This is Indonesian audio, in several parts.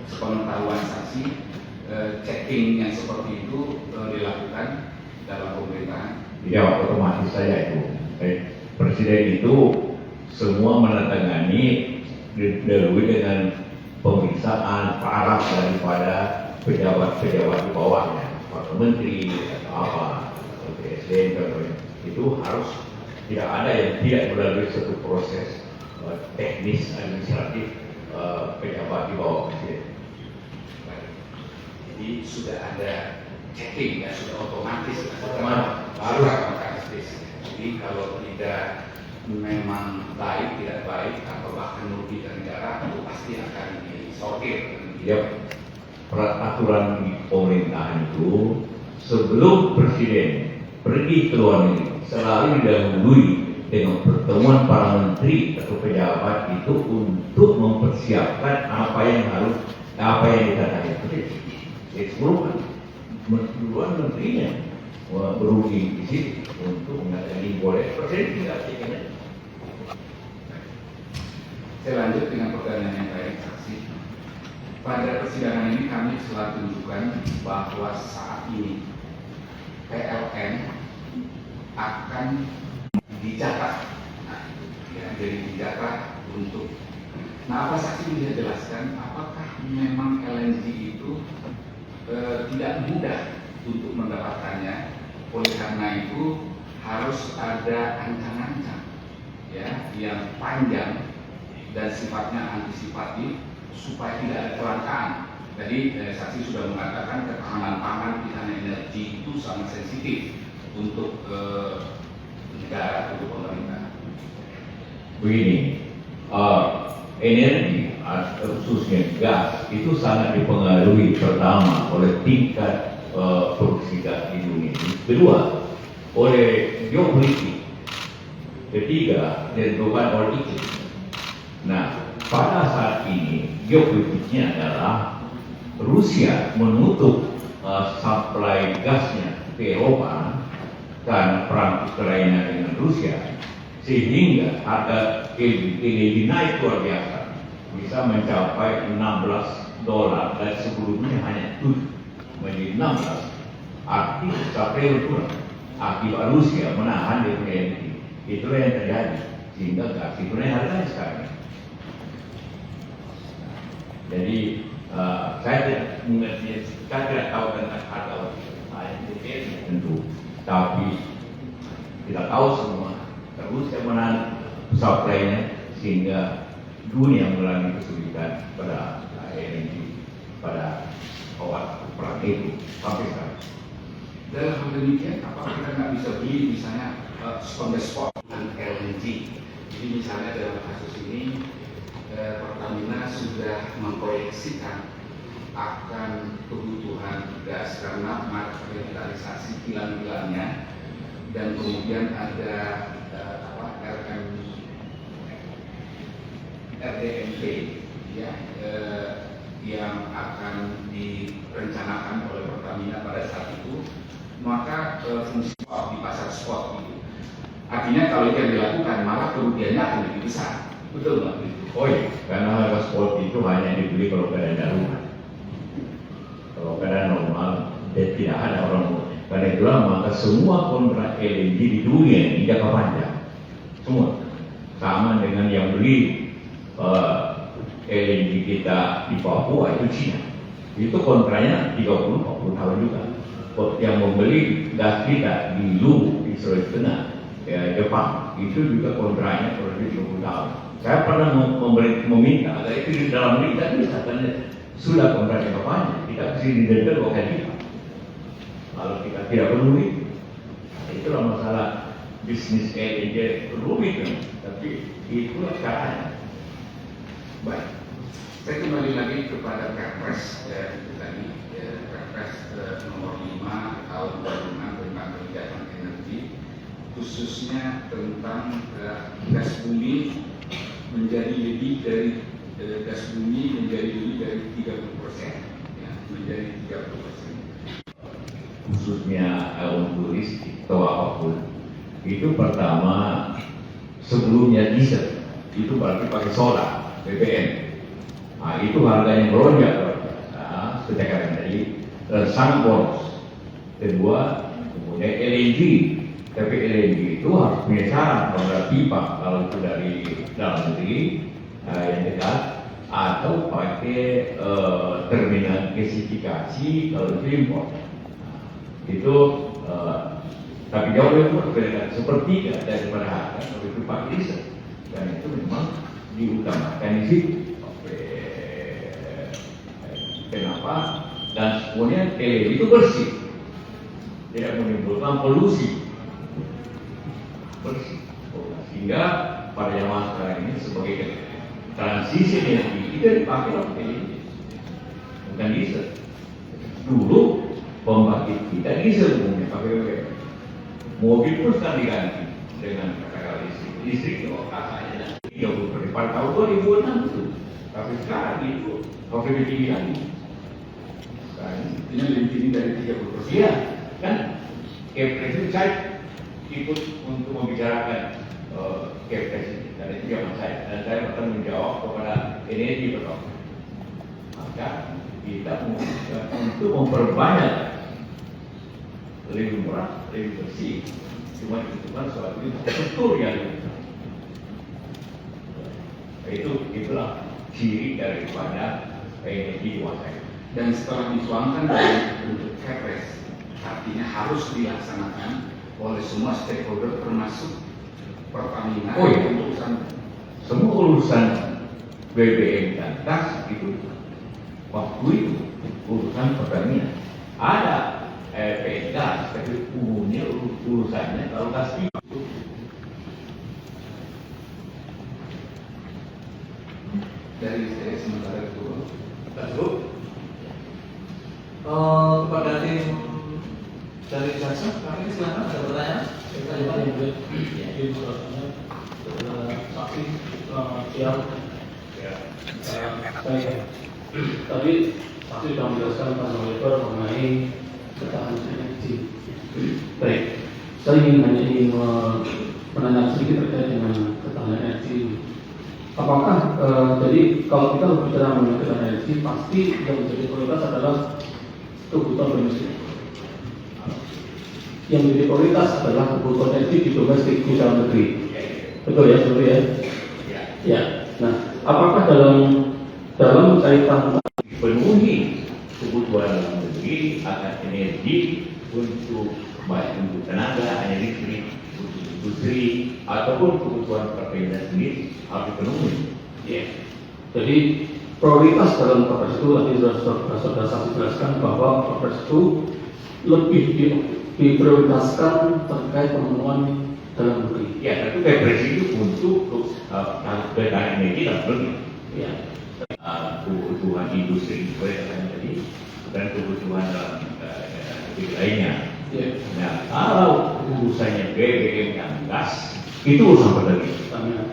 sepengetahuan saksi checking yang seperti itu dilakukan dalam pemerintahan? Ya, otomatis saja itu. Presiden itu semua menandatangani didahului dengan pemeriksaan paraf daripada pejabat-pejabat di bawahnya, Pak Menteri atau apa, PSDM contohnya. Itu harus tidak ada yang tidak melalui satu proses teknis administratif pejabat di bawah presiden. Jadi sudah ada checking, ya, sudah otomatis Harus. Jadi kalau tidak memang baik, tidak baik, atau bahkan merugikan negara, itu pasti akan disortir. Ya, peraturan di pemerintahan itu sebelum presiden pergi ke luar negeri selalu didahului dengan pertemuan para menteri atau pejabat itu untuk mempersiapkan apa yang dikatakan presiden. Sebelum duluan menterinya berugi di situ untuk mengatakan boleh presiden tidak ceknya. Saya lanjut dengan pertanyaan yang lain, saksi. Pada persidangan ini kami telah tunjukkan bahwa saat ini PLN akan dicatat, jadi dicatat untuk. Nah, apa saksi bisa jelaskan apakah memang LNG itu tidak mudah untuk mendapatkannya, oleh karena itu harus ada ancang-ancang, ya, yang panjang dan sifatnya antisipatif supaya tidak ada kelangkaan. Jadi saksi sudah mengatakan ketahanan pangan, ketahanan energi itu sangat sensitif untuk negara, untuk pemerintah. Begini, energi khususnya gas itu sangat dipengaruhi pertama oleh tingkat produksi gas di dunia. Kedua, oleh geopolitik. Ketiga, ditentukan oleh iklim. Nah, pada saat ini geopolitiknya adalah Rusia menutup supply gasnya ke Eropa karena perang Ukraina dengan Rusia, sehingga harga LNG naik luar biasa, bisa mencapai $16 dan sebelumnya hanya 7 menjadi 16. Artinya sampai berkurang akibat Rusia menahan dia punya LNG. Itulah yang terjadi sehingga gas itu naik harganya sekarang. Jadi saya tidak mengerti, saya tidak tahu tentang harga tentu, tapi kita tahu semua Rusia menahan supply-nya sehingga dunia mengalami kesulitan pada LNG pada awal perang itu sampai sekarang. Dalam hal demikian, apakah kita nggak bisa beli misalnya on the spot dengan LNG? Jadi misalnya dalam kasus ini Pertamina sudah memproyeksikan akan kebutuhan gas karena materialisasi kilang-kilangnya, dan kemudian ada RDMP ya, yang akan direncanakan oleh Pertamina pada saat itu, maka fungsi di pasar spot itu artinya kalau itu yang dilakukan malah kerugiannya akan lebih besar, betul nggak? Oh iya, karena harga spot itu hanya dibeli kalau keadaan darurat. Kalau keadaan normal, tidak ada orang mau. Karena itulah maka semua kontrak LNG di dunia ini jangka panjang, semua sama dengan yang beli LNG kita di Papua itu Cina. Itu kontraknya 30-40 tahun juga. Yang membeli gas kita di Luwu di Sulawesi Tengah, Jepang, itu juga kontraknya kurang lebih 20 tahun. Saya pernah meminta agar itu di dalam berita bisa, karena sudah kontrak jangka panjang, kita kasih didenda 2 kali lipat. Kalau kita tidak peduli, itulah masalah bisnis LNG rumit, tapi itulah caranya. Baik, saya kembali lagi kepada Perpres itu tadi, Perpres nomor 5 tahun 2006 tentang kebijakan energi, khususnya tentang gas bumi menjadi lebih dari 30%, ya, menjadi 30%. Khususnya untuk listrik atau apapun, itu pertama sebelumnya diesel itu berarti pakai solar BBM. Nah, itu harganya melonjak katakan tadi sangat boros. Kedua, kemudian LNG, tapi LNG itu harus punya syarat kalau ada pipa, kalau itu dari dalam negeri yang dekat, atau pakai terminal gasifikasi kalau itu impor. Itu tapi jauh lebih murah, sepertiga daripada harga kalau itu pakai diesel, dan itu memang diutamakan di situ. Kenapa? Dan kemudian LNG itu bersih, tidak menimbulkan polusi, bersih. Sehingga pada zaman sekarang ini sebagai transisi energi itu dipakai oleh LNG, bukan diesel. Dulu pembangkit kita diesel umumnya pakai BBM. Mobil pun sekarang diganti dengan katakan listrik katanya 30 pada tahun 2006 itu. Tapi sekarang itu lebih tinggi lagi. Ini lebih tinggi dari 30%. Iya, kan? Kepres itu saya ikut untuk membicarakan Kepres dari zaman saya, dan saya bertanggung jawab kepada energi pertama. Maka kita memutuskan untuk memperbanyak lebih murah, lebih bersih. Cuma itu kan suatu infrastruktur yang itulah ciri daripada energi kuasa. Dan setelah dituangkan dalam bentuk Kepres, artinya harus dilaksanakan oleh semua stakeholder termasuk Pertamina. Oh iya, untuk urusan semua urusan BBM dan gas itu waktu itu urusan Pertamina. Ada gas, tapi umumnya urusannya kalau gas itu. dari sementara itu. Lalu kepada tim dari jaksa, kami silakan ada pertanyaan. Kita coba yang boleh di suratnya saksi siap. Baik. Tadi saksi sudah menjelaskan tentang lebar mengenai ketahanan energi. Baik. Saya ingin menanyakan sedikit terkait dengan ketahanan energi. Apakah jadi kalau kita berbicara mengenai ketahanan energi, pasti yang menjadi prioritas adalah kebutuhan domestik. Yang menjadi prioritas adalah kebutuhan energi di domestik di dalam negeri. Betul ya, seperti ya? Ya. Nah, apakah dalam kaitan Penuhi kebutuhan dalam negeri akan energi untuk baik untuk tenaga, energi, untuk industri ataupun kebutuhan Pertamina sendiri harus dipenuhi. ya. Jadi prioritas dalam Perpres itu tadi sudah saya jelaskan bahwa Perpres itu lebih diprioritaskan terkait pemenuhan dalam negeri. Ya, tapi Kepres itu untuk ketahanan energi dan negeri. Ya. Kebutuhan industri tadi dan kebutuhan dalam negeri lainnya. Ya. Nah, kalau urusannya BBM dan gas itu urusan Pertamina. Pertamina.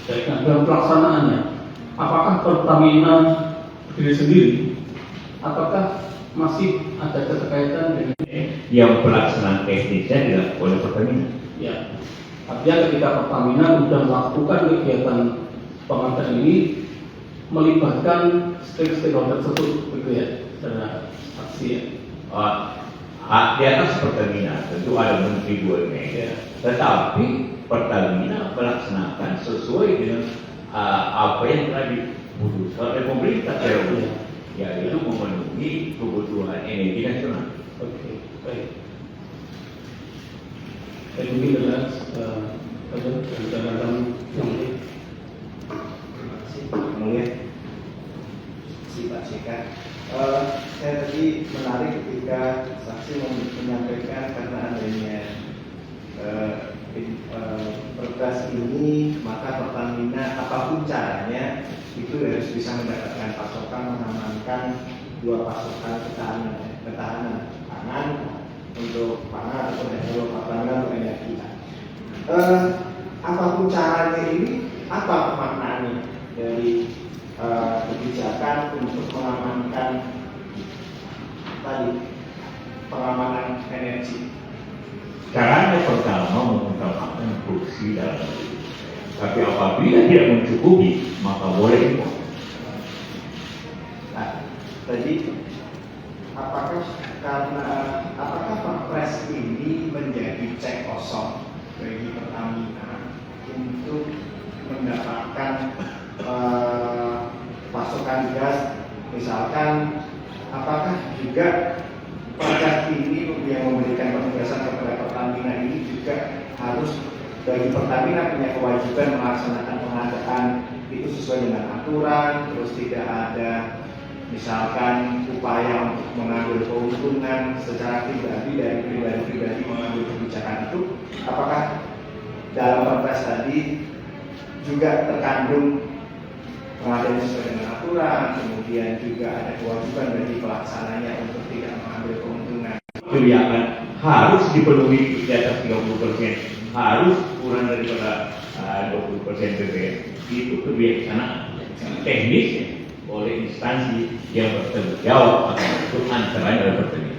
Baik, nah, dalam pelaksanaannya, apakah Pertamina berdiri sendiri, apakah masih ada keterkaitan dengan Yang pelaksanaan teknisnya dilakukan oleh Pertamina. ya? Artinya ketika Pertamina sudah melakukan kegiatan pengadaan ini melibatkan stakeholder tersebut, begitu ya, secara saksi ya. Di atas Pertamina tentu ada Menteri BUMN, Ya. tetapi Pertamina melaksanakan sesuai dengan apa yang telah diputuskan oleh pemerintah, yaitu memenuhi kebutuhan energi nasional. Oke, baik. Baik, mungkin jelas ada catatan yang lain. Mulia, si Pak JK. Saya tadi menarik ketika saksi menyampaikan karena adanya perpres ini, maka Pertamina apapun caranya itu harus bisa mendapatkan pasokan, mengamankan dua pasokan ketahanan pangan untuk pangan atau Pertamina untuk energi. Apapun caranya ini, apa maknanya dari kebijakan untuk mengamankan tadi pengamanan energi? Caranya pertama mengutamakan produksi dalam negeri. Tapi apabila tidak mencukupi, maka boleh impor. Nah, tadi apakah Perpres ini menjadi cek kosong bagi Pertamina untuk mendapatkan pasokan gas, misalkan apakah juga Perpres ini yang memberikan penugasan kepada Pertamina ini juga harus bagi Pertamina punya kewajiban melaksanakan pengadaan itu sesuai dengan aturan, terus tidak ada misalkan upaya untuk mengambil keuntungan secara pribadi dari pribadi-pribadi mengambil kebijakan itu, apakah dalam Perpres tadi juga terkandung pengadaan sesuai dengan aturan, kemudian juga ada kewajiban bagi pelaksananya untuk tidak mengambil keuntungan. Kebijakan harus dipenuhi di atas 30%, harus kurang daripada 20% BBM. Itu kebijaksanaan teknisnya oleh instansi yang bertanggung jawab akan itu antara lain adalah Pertamina.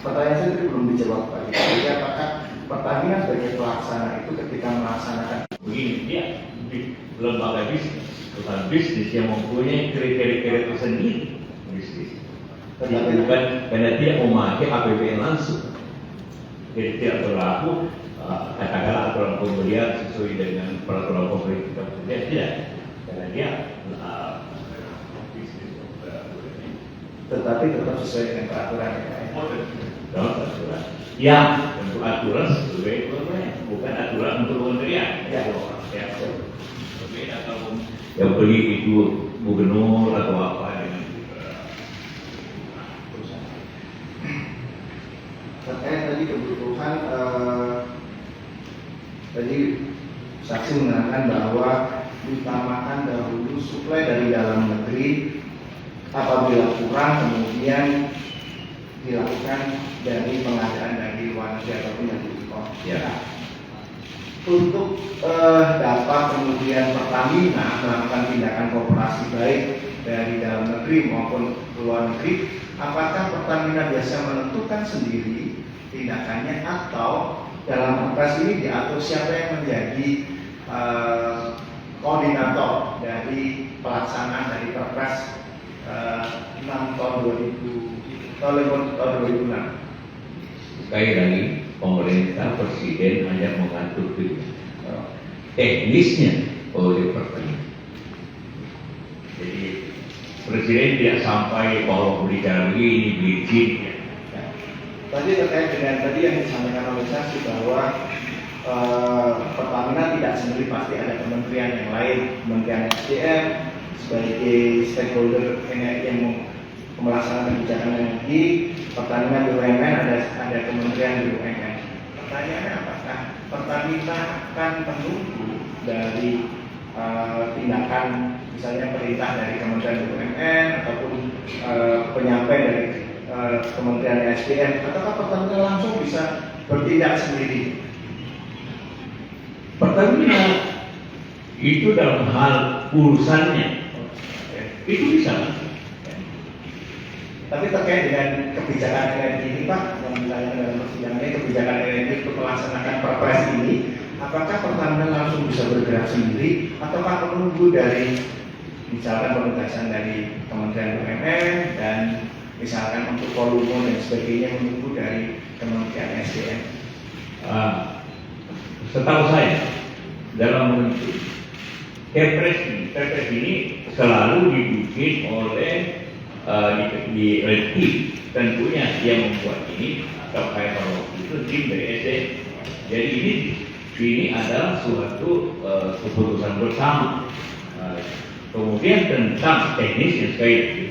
Pertanyaan saya tadi belum dijawab Pak. Jadi apakah Pertamina sebagai pelaksana itu ketika melaksanakan Begini, dia di lembaga bisnis, perusahaan bisnis yang mempunyai kriteria tersendiri bisnis. Bukan karena tidak memakai APBN langsung, jadi tidak berlaku katakanlah aturan pembelian sesuai dengan peraturan pemerintah. Tidak, karena dia bisnis. tetapi tetap sesuai dengan peraturan Dalam aturan, yang tentu aturan sesuai pemerintah, bukan aturan untuk kementerian. Ya. Berbeda kalau yang beli itu gubernur atau apa dengan terkait tadi kebutuhan tadi saksi menerangkan bahwa diutamakan dahulu suplai dari dalam negeri, apabila kurang kemudian dilakukan dari pengadaan dari luar negeri ataupun dari impor. Ya. Untuk dapat kemudian Pertamina melakukan tindakan kooperasi baik dari dalam negeri maupun luar negeri, apakah Pertamina biasa menentukan sendiri tindakannya atau dalam Perpres ini diatur siapa yang menjadi koordinator dari pelaksanaan dari Perpres 6 tahun 2006? Sekali lagi, pemerintah presiden hanya mengatur teknisnya oleh Pertamina. Jadi presiden tidak sampai bahwa berbicara begini, begini. Tadi terkait dengan tadi yang disampaikan oleh saksi bahwa Pertamina tidak sendiri, pasti ada kementerian yang lain, Kementerian SDM sebagai stakeholder energi yang melaksanakan kebijakan energi, Pertamina BUMN ada kementerian BUMN. Pertanyaannya apakah Pertamina akan menunggu dari tindakan misalnya perintah dari Kementerian BUMN ataupun penyampai dari Kementerian SDM, ataukah Pertamina langsung bisa bertindak sendiri? Pertamina itu dalam hal urusannya itu bisa. Tapi terkait dengan kebijakan energi ini Pak, yang ditanya dalam persidangannya, kebijakan energi untuk melaksanakan Perpres ini, apakah Pertamina langsung bisa bergerak sendiri ataukah menunggu dari misalkan penugasan dari Kementerian BUMN dan misalkan untuk volume dan sebagainya menunggu dari Kementerian SDM? Setahu saya dalam bentuk Kepres ini selalu dibikin oleh di Redki, tentunya yang membuat ini atau kayak kalau itu tim dari SDM. Jadi ini adalah suatu keputusan bersama. Kemudian tentang teknisnya sekali lagi,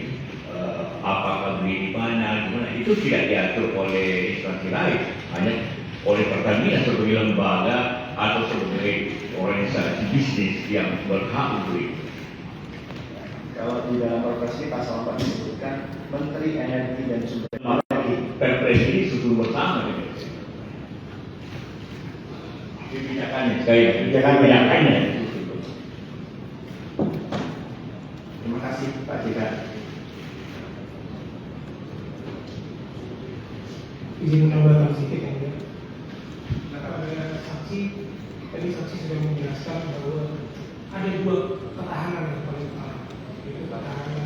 apakah beli di mana, gimana itu tidak diatur oleh instansi lain, hanya oleh Pertamina sebagai lembaga atau sebagai organisasi bisnis yang berhak untuk itu. Kalau di dalam Perpres ini pasal 4 disebutkan Menteri Energi dan Sumber Energi. Perpres ini susun bersama dengan kebijakannya sekali lagi, kebijakannya. Terima kasih Pak JK. Izin menambahkan sedikit ya. Nah, kalau ada saksi, tadi saksi sudah menjelaskan bahwa ada dua ketahanan yang paling utama, yaitu ketahanan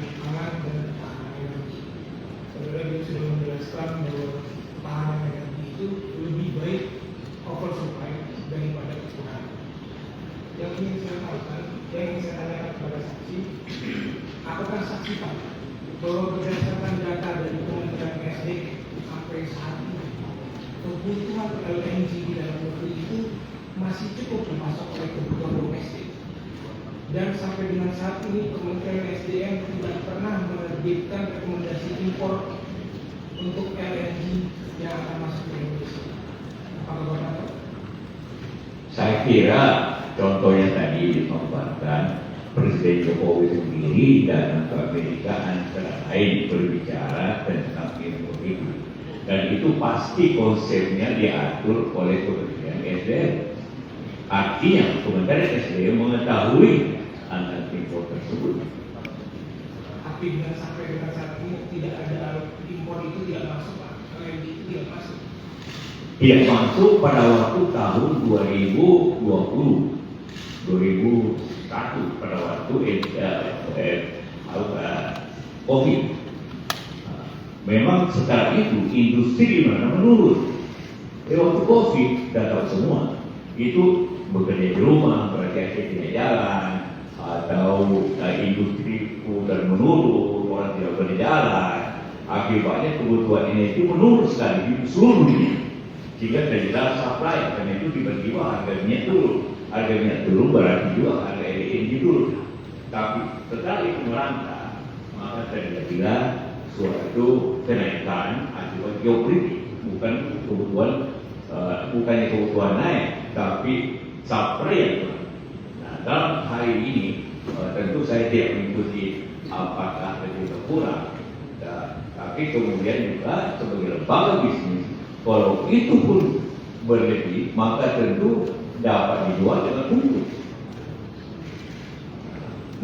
sudah menjelaskan bahwa ketahanan energi itu lebih baik oversupply daripada kekurangan. Yang ingin saya tanyakan kepada saksi, apakah saksi tahu bahwa berdasarkan data dari Kementerian SDM sampai saat ini kebutuhan LNG di dalam negeri itu masih cukup dimasuk oleh kebutuhan domestik, dan sampai dengan saat ini Kementerian SDM tidak pernah menerbitkan rekomendasi impor untuk LNG yang akan masuk ke Indonesia. Apakah Bapak tahu? Saya kira contohnya tadi dipaparkan Presiden Jokowi sendiri dan Amerika antara lain berbicara tentang ilmu itu, dan itu pasti konsepnya diatur oleh Kementerian SDM. Artinya Kementerian SDM mengetahui anak impor tersebut. Tapi dengan sampai dengan saat ini tidak ada impor itu tidak masuk, Pak. LNG itu tidak masuk. Tidak masuk pada waktu tahun 2001 pada waktu COVID. Memang setelah itu industri di mana menurun. Waktu COVID kita tahu semua itu bekerja di rumah, berarti tidak jalan, atau industri dan menurun, orang tidak berjalan. Akibatnya kebutuhan energi menurun sekali di seluruh dunia. Jika terjadi supply, karena itu tiba-tiba harga minyak turun. Harga minyak turun berarti juga harga energi turun. Tapi setelah itu merangkak, maka terjadilah suatu kenaikan akibat geopolitik, bukannya kebutuhan naik, tapi supply yang turun. Nah, dalam hari ini tentu saya tidak mengikuti apakah lebih berkurang, tapi kemudian juga sebagai lembaga bisnis, kalau itu pun berlebih, maka tentu dapat dijual dengan untung.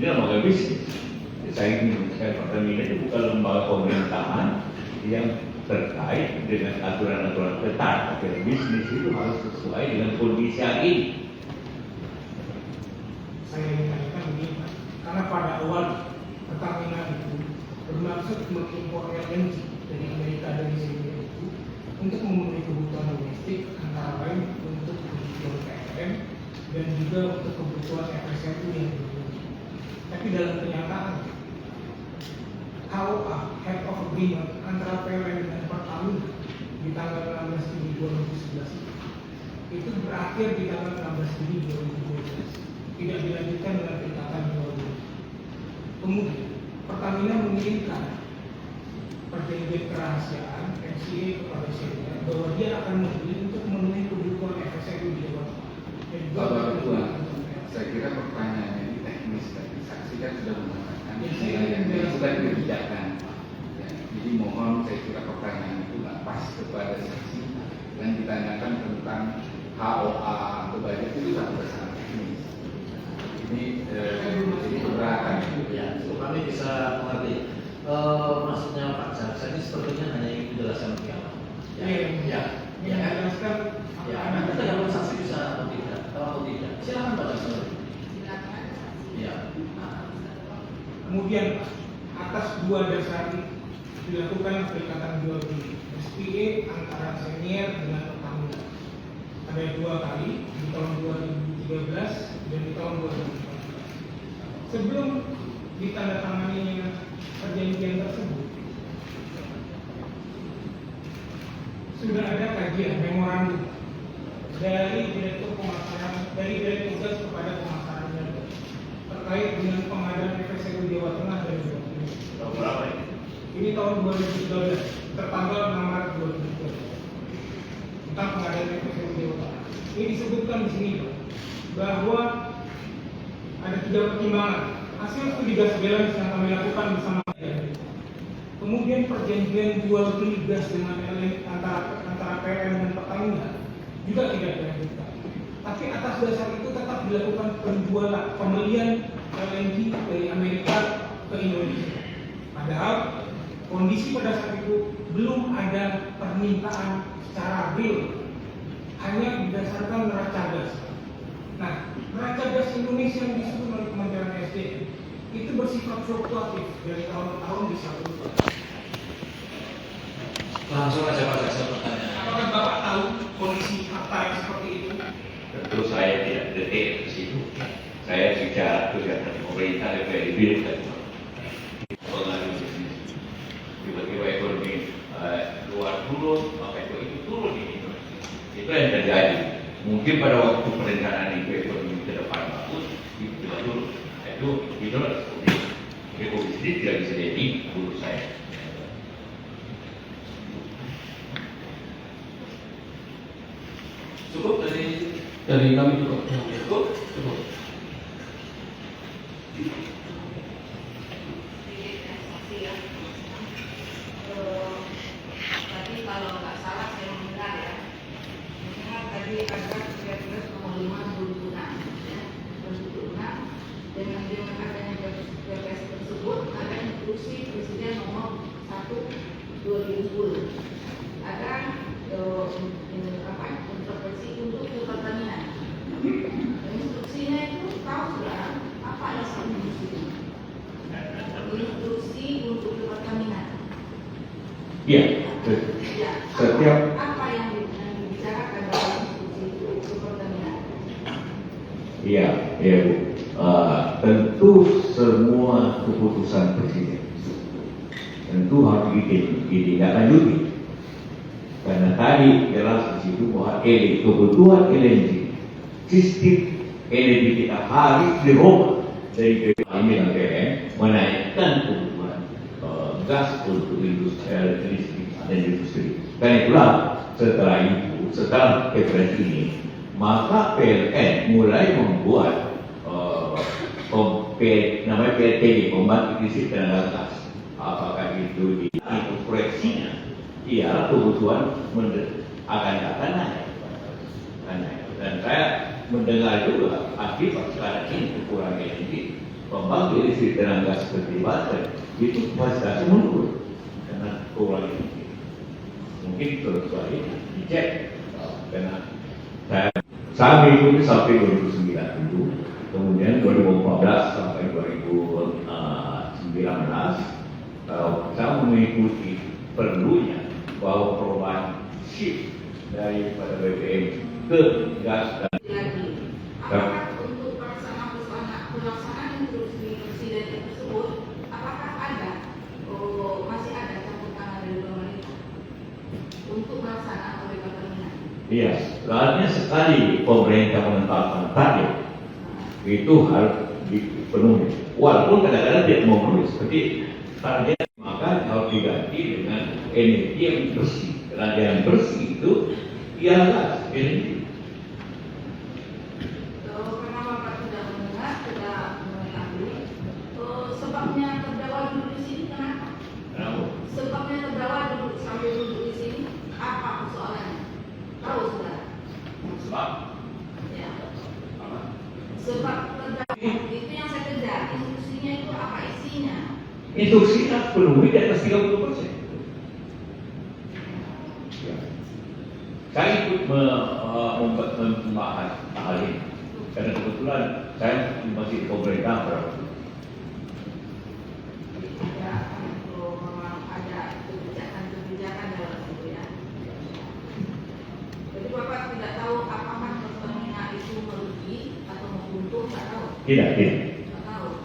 Ini lembaga bisnis. Saya Pertamina itu bukan lembaga pemerintahan yang terkait dengan aturan-aturan ketat. Tapi bisnis itu harus sesuai dengan kondisi hari ini. Saya ingin tanyakan begini, Pak. Karena pada awal Pertamina itu bermaksud mengimpor LNG dari Amerika dan Indonesia itu untuk memenuhi kebutuhan domestik, antara lain untuk kebutuhan PLN dan juga untuk kebutuhan FSRU yang berikutnya. Tapi dalam kenyataan, KOA Head of Agreement antara PLN dan Pertamina di tanggal 16 Juni 2011 itu berakhir di tanggal 16 Juni 2012, tidak dilanjutkan dengan ikatan jual beli. Kemudian Pertamina mengirimkan perjanjian kerahasiaan MCA kepada Syria bahwa dia akan membeli untuk memenuhi kebutuhan FSRU di Jawa Tengah. Saya kira pertanyaannya ini teknis, tapi saksi kan sudah mengatakan yang bukan kebijakan. Ya, jadi mohon, saya kira pertanyaan itu nggak pas kepada saksi dan ditanyakan tentang HOA atau budget itu sudah sangat teknis. Ini keberatan. Ya, kami bisa mengerti. Maksudnya Pak Jaksa ini sepertinya hanya ingin menjelaskan lebih awal. Ya. Menjelaskan. Ya, nanti tergantung saksi bisa atau tidak. Silakan Pak Jaksa. Ya. Kemudian atas dua dasar dilakukan perikatan jual beli SPA antara Senior dengan Pertamina. Ada dua kali di tahun 2013 dan di tahun 2014. Sebelum ditandatanganinya perjanjian tersebut, sudah ada kajian memorandum dari Direktur Gas kepada Pemasaran Niaga terkait dengan pengadaan FSRU Jawa Tengah dan Jawa Timur. Tahun berapa ini? Ini tahun 2013, tertanggal 6 Maret 2013 tentang pengadaan FSRU Jawa Tengah. Ini disebutkan di sini bahwa ada 3 pertimbangan. Hasil studi gas balance yang kami lakukan bersama kemudian perjanjian jual beli gas dengan antara PLN dan Pertamina juga tidak dilanjutkan. Tapi atas dasar itu tetap dilakukan pembelian LNG dari Amerika ke Indonesia. Padahal kondisi pada saat itu belum ada permintaan secara real, hanya berdasarkan neraca gas. Nah, neraca gas Indonesia yang disebut oleh Kementerian SDM itu bersifat fluktuatif dari tahun ke tahun bisa berubah. Langsung aja Pak Jaksa pertanyaan. Apakah Bapak tahu kondisi fakta yang seperti itu? Tentu saya tidak detik ke situ. Saya bicara kegiatan pemerintah DPR dan pengaruh bisnis. Tiba-tiba ekonomi luar turun, maka itu turun di Indonesia. Itu yang terjadi. Mungkin pada waktu perencanaan itu ekonomi ke depan bagus, itu tidak turun. Itu adalah seperti itu. Ekonomi sendiri tidak bisa jadi menurut saya. Cukup Dari kami cukup. cukup. Cukup. Tadi kalau nggak salah saya mendengar ya, mendengar tadi ada kira-kira nomor 5 2006 ya, 2006 dengan adanya PPS tersebut ada instruksi Presiden nomor 1 2010 ada intervensi untuk pertanian. Instruksinya itu tahu sudah apa isi instruksinya? Instruksi untuk pertanian. Iya. Ya, Setiap apa yang dibicarakan dalam instruksi itu untuk pertanian? Iya, Bu. Tentu semua keputusan presiden tentu harus ditindaklanjuti. Karena tadi jelas di situ bahwa kebutuhan LNG, sistem LNG kita harus dirubah dari PLN menaikkan kebutuhan gas untuk industri listrik dan industri. Karena itulah setelah kepres ini, maka PLN mulai membuat namanya PLTG, pembangkit listrik tenaga gas. Apakah itu proyeksinya? Iya, kebutuhan akan naik. Dan saya mendengar juga akibat sekarang ini kekurangan energi, pembangkit listrik tenaga gas seperti baterai itu kapasitasnya menurun karena kurang energi. Mungkin terus ini dicek karena saya mengikuti sampai 2009 itu, kemudian 2014 sampai 2019 saya mengikuti perlunya bahwa perubahan shift daripada BBM ke gas dan Lagi, apakah untuk pelaksanaan instruksi Presiden tersebut, apakah ada masih ada campur tangan dari pemerintah untuk pelaksanaan oleh Pertamina? iya, soalnya sekali pemerintah menetapkan target itu harus dipenuhi. Walaupun kadang-kadang tidak memenuhi seperti target, maka harus diganti dengan energi yang bersih. Karena yang bersih itu ialah energi. Karena Bapak sudah mendengar, sudah mengetahui sebabnya terdakwa duduk di sini kenapa? Kenapa? Sebabnya terdakwa sampai duduk di sini apa persoalannya? Tahu sudah? Sebab Ya. Sebab terdakwa itu yang saya kejar. Instruksinya itu apa isinya? instruksinya penuhi di atas 30%. Ya. Saya ikut membahas hal ini karena kebetulan saya masih di pemerintah berapa. Ya, kalau memang ada kebijakan dalam itu ya. Jadi Bapak tidak tahu apakah Pertamina itu merugi atau menguntung, nggak tahu. Tidak. Nggak tahu.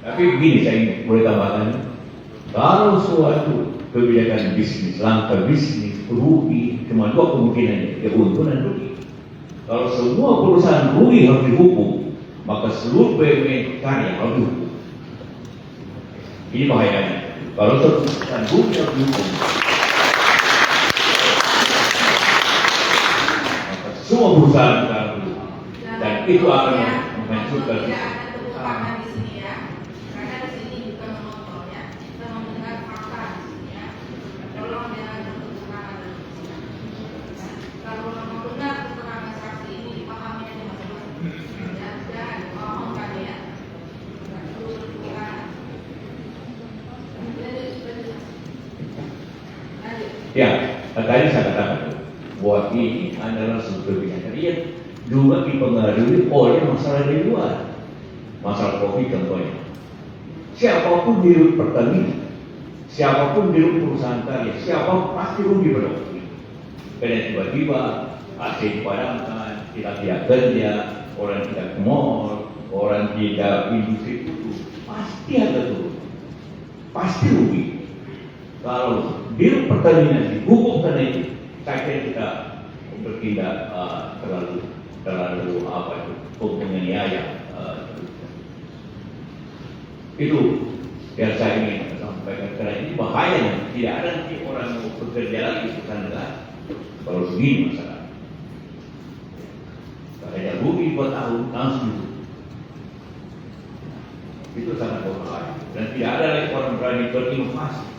Tapi begini saya boleh tambahkan, kalau suatu kebijakan bisnis, langkah bisnis, rugi, cuma dua kemungkinan, untung dan rugi. Kalau semua perusahaan rugi harus dihukum, maka seluruh BUMN karya harus dihukum. Ini bahayanya. Kalau suatu perusahaan rugi harus dihukum, maka semua perusahaan akan rugi. Dan itu akan menghancurkan. Tidak ada tepuk tangan di sini ya, karena di sini bukan menonton ya, kita mendengar fakta di sini ya. Tolong jangan bertepuk tangan di sini. Kalau memang benar keterangan saksi ini dipahami aja masing-masing. Ya, jangan ngomong kami ya. Nggak perlu bertepuk tangan. Lanjut. Ya, tadi saya katakan bahwa ini adalah sebuah kebijakan yang juga dipengaruhi oleh masalah di luar, masalah COVID contohnya. Siapapun di Pertamina, siapapun di perusahaan karya, siapa pasti rugi pada waktu itu. Karena tiba-tiba AC dipadamkan, tidak kerja, orang tidak ke mall, orang tidak industri tutup, pasti ada turun, pasti rugi. Kalau Biro Pertamina digugur karena itu, saya kira kita bertindak terlalu apa itu, penganiayaan. Itu yang saya ingin sampaikan, karena ini bahaya, tidak ada nanti orang mau bekerja lagi di perusahaan negara kalau begini masalah. Kalau rugi 2 tahun langsung itu sangat berbahaya, dan tidak ada lagi orang berani berinovasi.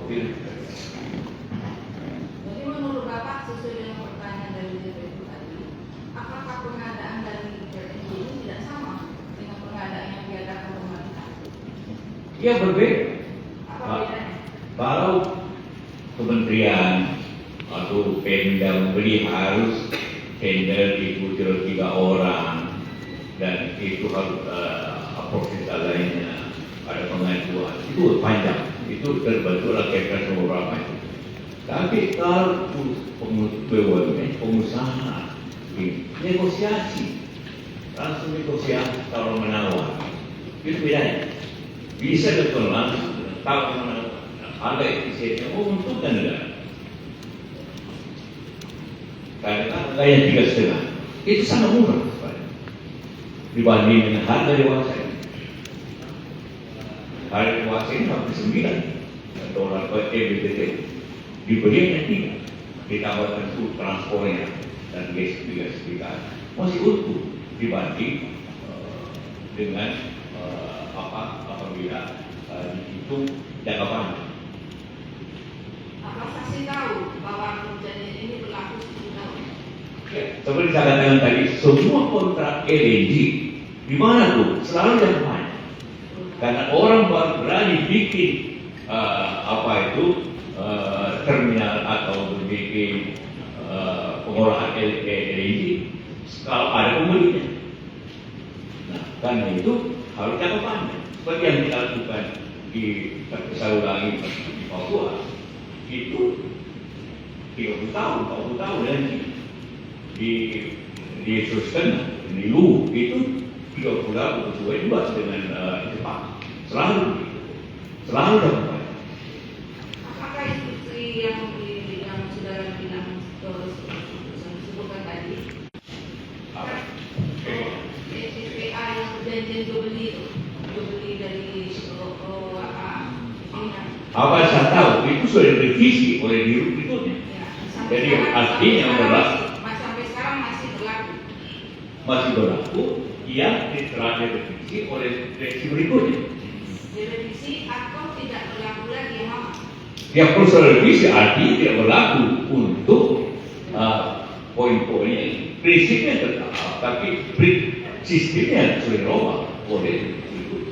Jadi menurut Bapak sesuai dengan pertanyaan dari DPR tadi, apakah pengadaan dari PNJ ini tidak sama dengan pengadaan yang diadakan pemerintah? Ya berbeda. Apa bedanya? Kalau kementerian atau Pemda membeli harus tender diikuti oleh 3 orang, dan itu harus proses lainnya, ada pengajuan, itu panjang, itu terbentuklah kira-kira beberapa itu. Tapi kalau BUMN, pengusaha, negosiasi, langsung negosiasi kalau menawar, itu bedanya. Bisa betul langsung, tahu mana harga efisiennya, menguntungkan negara. Karena harganya 3,5, itu sangat murah dibanding dengan harga dewasa ini. Harga dewasa ini hampir $9 per EBTT, dibelinya 3, ditambahkan itu transportnya dan gas masih utuh dibanding dengan apabila dihitung jangka panjang. Apa saksi tahu bahwa perjanjian ini berlaku 10 tahun? Ya, seperti saya katakan tadi, semua kontrak LNG di mana tuh selalu jangka panjang. Karena orang baru berani bikin terminal atau bikin pengolahan LNG kalau ada pembelinya. Nah, karena itu harus jangka panjang. Seperti yang kita lakukan di Sarulangi di Papua, itu 30 tahun, 40 tahun nanti di Sulawesi, di Luwu itu 30 tahun sesuai juga dengan Jepang. Selalu dapat banyak. Apakah instruksi yang saudara bilang sebutkan tadi? SPA yang perjanjian jual beli dari Apa saya tahu itu sudah direvisi oleh Dirut berikutnya. Jadi artinya sampai sekarang masih berlaku yang telah direvisi oleh direksi berikutnya. direvisi atau tidak berlaku lagi yang lama? Yang perlu direvisi artinya tidak berlaku untuk poin-poinnya. Prinsipnya tetap, tapi sistemnya sudah dirubah oleh berikut.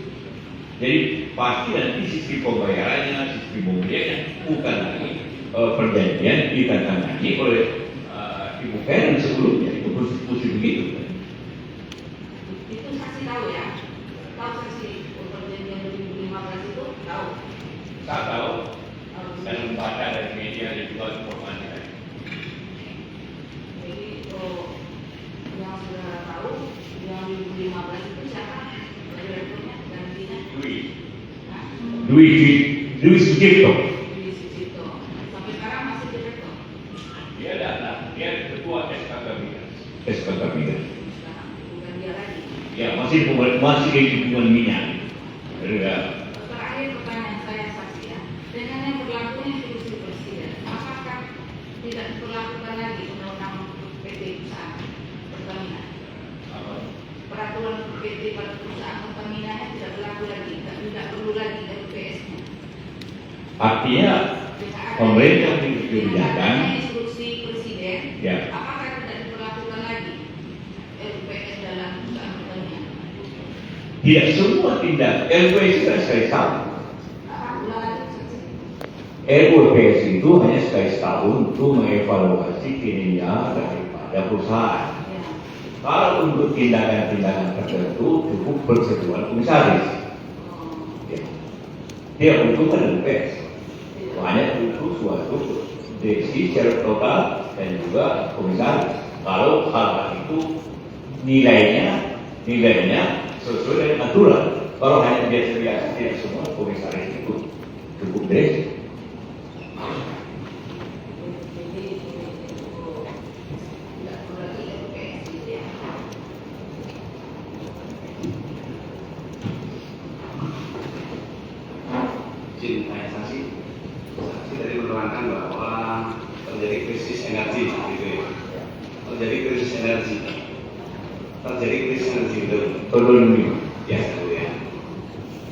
Jadi pasti nanti sistem pembayarannya, sistem pembeliannya bukan lagi perjanjian ditandatangani oleh ibu Karen sebelumnya, itu mesti begitu. Itu saksi tahu ya? Tahu saksi perjanjian 2015 itu tahu? Tak tahu, Tahu. dan membaca dari media dan juga informasi lain. Jadi yang sudah tahu yang 2015 itu siapa? Direkturnya, gantinya? Dwi Sucipto. Dwi Sucipto. Sampai sekarang masih direktur. Dia ketua SKK Migas. SKK Migas. Sekarang bukan dia lagi. Ya masih di hubungan minyak. Ya. Terakhir pertanyaan saya saksi ya. Dengan yang berlakunya instruksi presiden, apakah tidak diperlakukan lagi undang-undang PT perusahaan Pertamina? Peraturan PT pada perusahaan Pertamina tidak berlaku lagi, tidak perlu lagi RPS-nya. Artinya pemerintah punya kebijakan. Instruksi presiden, Ya. apakah tidak diperlakukan lagi RPS dalam perusahaan Pertamina? Tidak semua tindak LPS itu sekali tahun. LPS itu hanya sekali setahun untuk mengevaluasi kinerja daripada perusahaan. Ya. Kalau untuk tindakan-tindakan tertentu cukup persetujuan komisaris. Oh. Ya. Dia butuhkan UPS. Hanya butuh suatu direksi secara total dan juga komisaris. Kalau hal itu nilainya sesuai dengan aturan. Kalau hanya biasa-biasa tidak semua komisaris itu cukup direksi. Saksi tadi menerangkan bahwa terjadi krisis energi, gitu ya. Terjadi krisis energi, betul. Ekonomi. Ya, ya.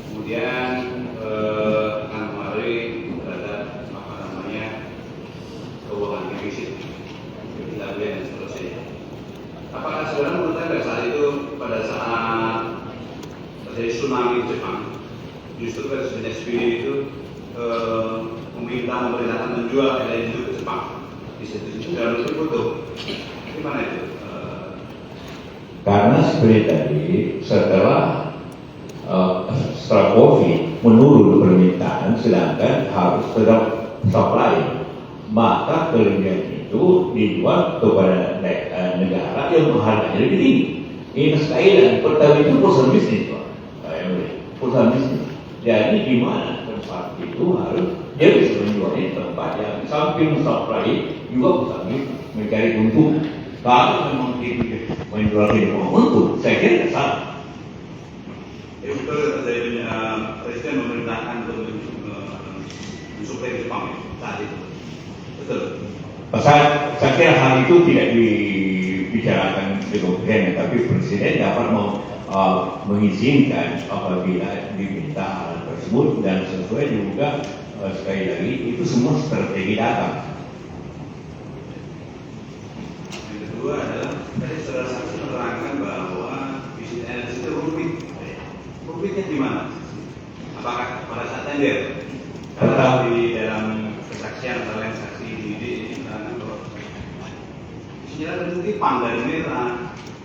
Kemudian akan mempengaruhi terhadap keuangan defisit, kebijakan dan seterusnya. Apakah saudara menurut Anda saat itu pada saat terjadi tsunami di Jepang, justru Presiden SBY itu memerintahkan menjual LNG itu ke Jepang. Di situ dalam foto. Gimana itu? Karena seperti tadi setelah COVID menurun permintaan, sedangkan harus tetap supply, maka kelebihan itu dijual kepada negara yang harganya lebih tinggi. Ini sekali pertama itu perusahaan bisnis, Pak. Perusahaan bisnis. Jadi di mana tempat itu harus dia bisa menjual di tempat yang samping supply juga perusahaan bisnis mencari untung. Kalau memang itu menjual di untung, saya kira salah. Ya betul, Presiden memerintahkan untuk mensuplai Jepang saat itu. Betul. Saya kira hal itu tidak dibicarakan di Presiden, tapi Presiden dapat mengizinkan apabila diminta hal tersebut dan sesuai juga sekali lagi itu semua strategi datang. Yang kedua adalah tadi saudara saksi menerangkan bahwa bisnis energi itu rumit. Rumitnya di mana? Apakah pada saat tender? Karena di dalam kesaksian lain saksi di ini menerangkan bahwa sejarah dan titipan dari merah,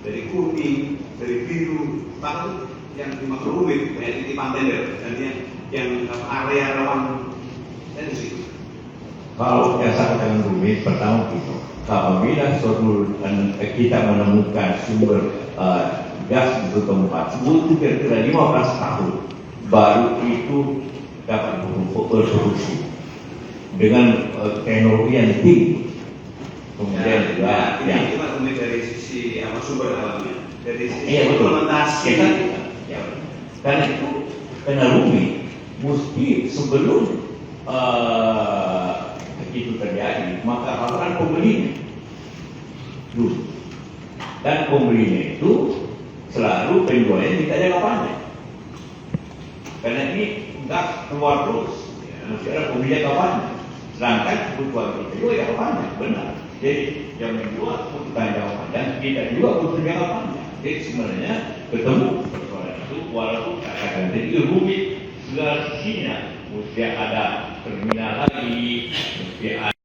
dari kuning, dari biru, bahkan yang dimaksud rumit banyak titipan tender dan yang area rawan dan di situ. Kalau yang saya katakan rumit, pertama itu apabila kita menemukan sumber gas di suatu tempat, butuh kira-kira 15 tahun baru itu dapat berproduksi dengan teknologi yang tinggi. Kemudian juga ini cuma rumit dari sisi sumber alamnya, dari sisi implementasi. Karena itu rumit, mesti sebelum itu terjadi, maka laporan pembelinya dulu. Dan pembelinya itu selalu penjualnya tidak ada kapannya. Karena ini gas keluar terus, mesti ada pembelinya kapannya. Sedangkan kebutuhan kita juga ya kapannya, benar. Jadi yang menjual kebutuhan jangka dan tidak juga kebutuhan jangka panjang. Jadi sebenarnya ketemu persoalan itu walaupun katakan jadi rumit segala sisinya, mesti ada terminal lagi, mesti ada